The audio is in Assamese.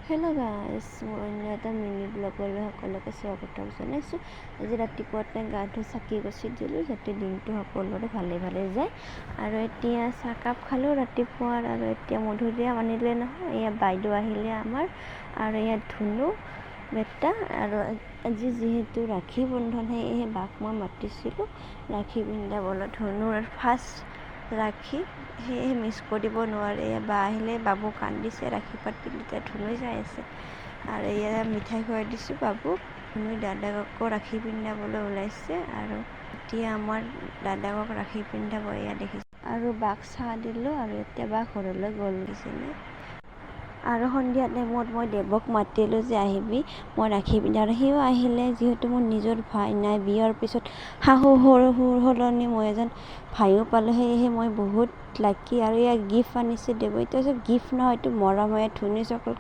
হেল্ল' গাইজ, মই অন্য এটা মিনি ব্লগলৈ সকলোকে স্বাগতম জনাইছোঁ। আজি ৰাতিপুৱাতে গা ধুই চাকি গছি দিলোঁ যাতে দিনটো সকলোৰে ভালে যায়। আৰু এতিয়া চাহকাপ খালোঁ ৰাতিপুৱাৰ। আৰু এতিয়া মধুৰিআম আনিলে নহয়, এয়া বাইদেউ আহিলে আমাৰ। আৰু ইয়াত ধুনু বেটা। আৰু আজি যিহেতু ৰাখী বন্ধন, সেয়েহে বাক মই মাতিছিলোঁ ৰাখী পিন্ধাবলৈ। ধনুৰ ফাৰ্ষ্ট ৰাখী, সেয়েহে মিছ কৰিব নোৱাৰে। বা আহিলে বাবু কান্দিছে, ৰাখী পাতিলে এতিয়া ধুনুৱে চাই আছে। আৰু এয়া মিঠাই খুৱাই দিছোঁ বাবুক। ধুনুৰ দাদাকো ৰাখী পিন্ধাবলৈ ওলাইছে। আৰু এতিয়া আমাৰ দাদাকক ৰাখী পিন্ধাব, এয়া দেখিছোঁ। আৰু বাক চাহ দিলোঁ আৰু এতিয়া বা ঘৰলৈ গ'ল দিছিলে। আৰু সন্ধিয়া টাইমত মই দেৱক মাতিলোঁ যে আহিবি, মই ৰাখী পিন্ধাম। আৰু সিও আহিলে। যিহেতু মোৰ নিজৰ ভাই নাই, বিয়াৰ পিছত শাহু শহুৰ সলনি মই এজন ভাইও পালোঁ, সেয়েহে মই বহুত লাকি। আৰু ইয়াক গিফ্ট আনিছে দেৱই। এইটো গিফ্ট নহয়, এইটো মৰম হয়। ধুনু চকলেট